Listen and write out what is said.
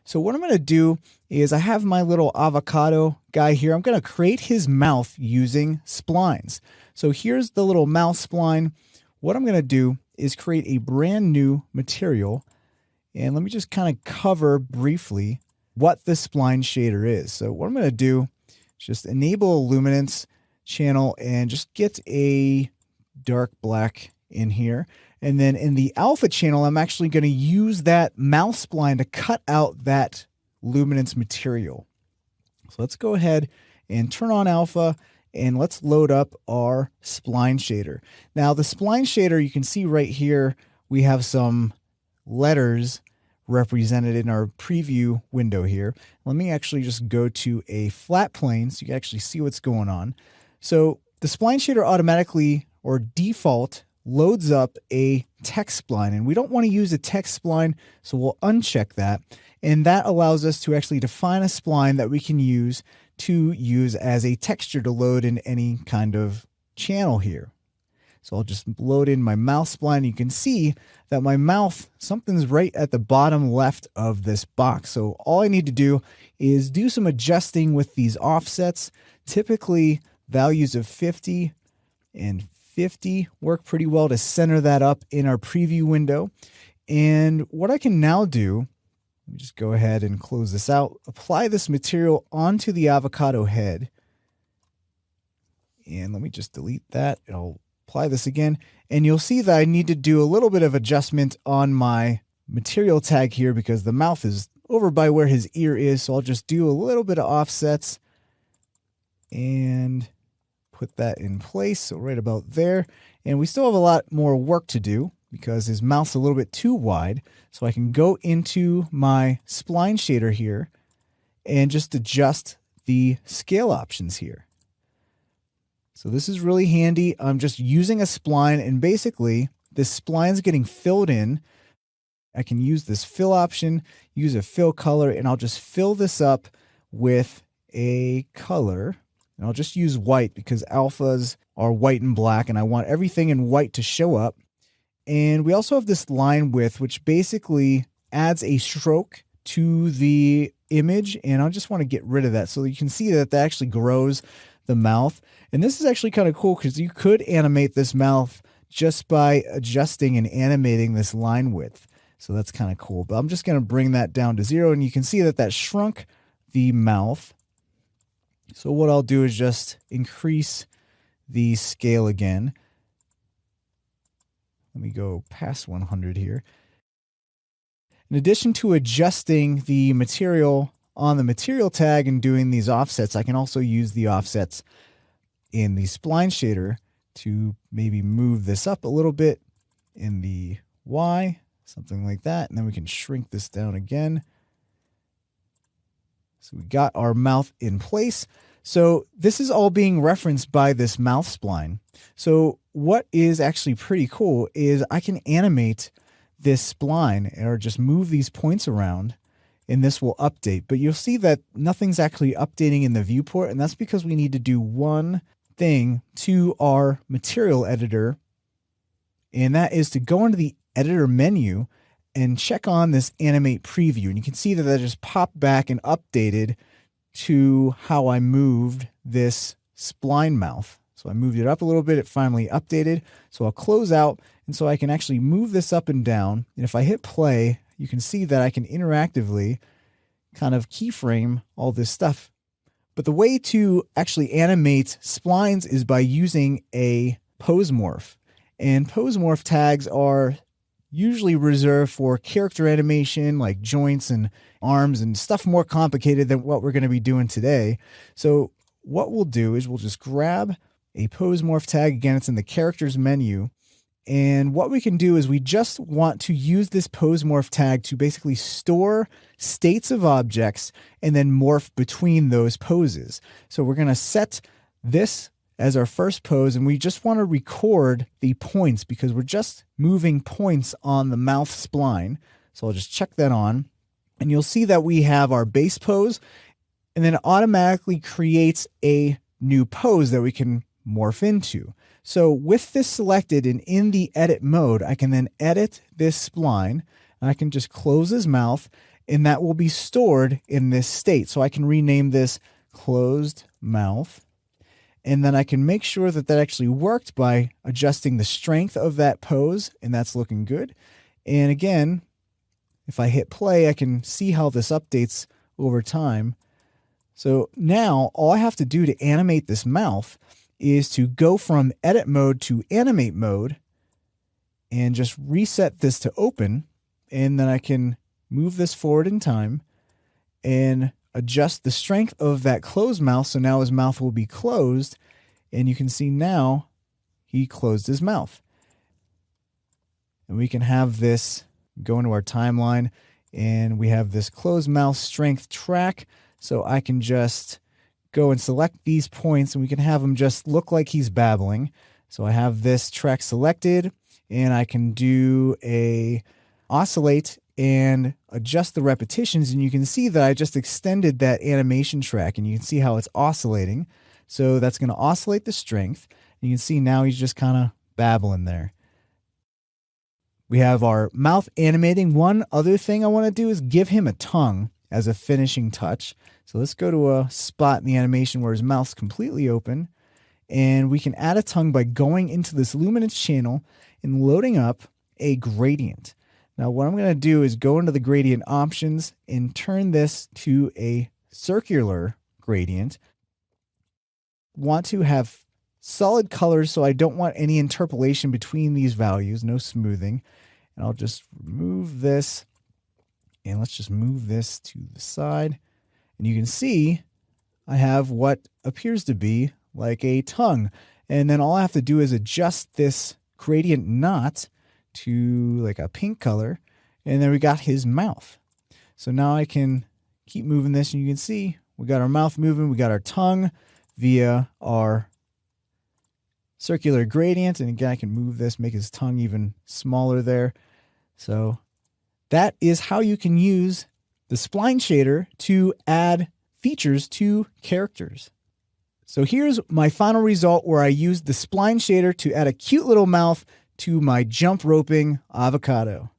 So what I'm going to do is I have my little avocado guy here. I'm going to create his mouth using splines. So here's the little mouth spline. What I'm going to do is create a brand new material. And let me just kind of cover briefly what the spline shader is. So what I'm going to do is just enable luminance channel and just get a dark black in here. And then in the alpha channel, I'm actually going to use that mouth spline to cut out that luminance material. So let's go ahead and turn on alpha and let's load up our spline shader. Now the spline shader, you can see right here, we have some letters represented in our preview window here. Let me actually just go to a flat plane so you can actually see what's going on. So the spline shader automatically or default loads up a text spline, and we don't want to use a text spline, so we'll uncheck that. And that allows us to actually define a spline that we can use as a texture to load in any kind of channel here. So I'll just load in my mouth spline. You can see that my mouth, something's right at the bottom left of this box. So all I need to do is do some adjusting with these offsets. Typically values of 50 and 50 work pretty well to center that up in our preview window. And what I can now do, let me just go ahead and close this out, apply this material onto the avocado head. And let me just delete that. I'll apply this again. And you'll see that I need to do a little bit of adjustment on my material tag here because the mouth is over by where his ear is. So I'll just do a little bit of offsets and put that in place, so right about there. And we still have a lot more work to do because his mouth's a little bit too wide. So I can go into my spline shader here and just adjust the scale options here. So this is really handy. I'm just using a spline, and basically this spline's getting filled in. I can use this fill option, use a fill color, and I'll just fill this up with a color. And I'll just use white because alphas are white and black, and I want everything in white to show up. And we also have this line width, which basically adds a stroke to the image. And I just want to get rid of that so you can see that that actually grows the mouth. And this is actually kind of cool because you could animate this mouth just by adjusting and animating this line width. So that's kind of cool. But I'm just going to bring that down to 0, and you can see that that shrunk the mouth. So what I'll do is just increase the scale again. Let me go past 100 here. In addition to adjusting the material on the material tag and doing these offsets, I can also use the offsets in the spline shader to maybe move this up a little bit in the Y, something like that. And then we can shrink this down again. So we got our mouth in place. So this is all being referenced by this mouth spline. So what is actually pretty cool is I can animate this spline or just move these points around, and this will update. But you'll see that nothing's actually updating in the viewport, and that's because we need to do one thing to our material editor, and that is to go into the editor menu and check on this animate preview. And you can see that that just popped back and updated to how I moved this spline mouth. So I moved it up a little bit. It finally updated. So I'll close out. And so I can actually move this up and down. And if I hit play, you can see that I can interactively kind of keyframe all this stuff. But the way to actually animate splines is by using a pose morph. And pose morph tags are usually reserved for character animation like joints and arms and stuff more complicated than what we're going to be doing today. So what we'll do is we'll just grab a pose morph tag. Again, it's in the characters menu. And what we can do is we just want to use this pose morph tag to basically store states of objects and then morph between those poses. So we're going to set this as our first pose, and we just want to record the points because we're just moving points on the mouth spline. So I'll just check that on, and you'll see that we have our base pose, and then it automatically creates a new pose that we can morph into. So with this selected and in the edit mode, I can then edit this spline, and I can just close his mouth. and that will be stored in this state. So I can rename this closed mouth, and then I can make sure that that actually worked by adjusting the strength of that pose, and that's looking good. And again, if I hit play, I can see how this updates over time. So now all I have to do to animate this mouth is to go from edit mode to animate mode and just reset this to open. And then I can move this forward in time and adjust the strength of that closed mouth. So now his mouth will be closed. And you can see now he closed his mouth. And we can have this go into our timeline, and we have this closed mouth strength track. So I can just go and select these points, and we can have him just look like he's babbling. So I have this track selected, and I can do a oscillate and adjust the repetitions, and you can see that I just extended that animation track, and you can see how it's oscillating. So that's going to oscillate the strength. You can see now he's just kind of babbling there. We have our mouth animating. One other thing I want to do is give him a tongue as a finishing touch. So let's go to a spot in the animation where his mouth's completely open. And we can add a tongue by going into this luminance channel and loading up a gradient. Now what I'm going to do is go into the gradient options and turn this to a circular gradient. Want to have solid colors, so I don't want any interpolation between these values, no smoothing. And I'll just remove this, and let's just move this to the side. And you can see I have what appears to be like a tongue. And then all I have to do is adjust this gradient knot to like a pink color, and then we got his mouth. So now I can keep moving this, and you can see we got our mouth moving, we got our tongue via our circular gradient. And again, I can move this, make his tongue even smaller there. So that is how you can use the Spline Shader to add features to characters. So here's my final result where I used the Spline Shader to add a cute little mouth to my jump roping avocado.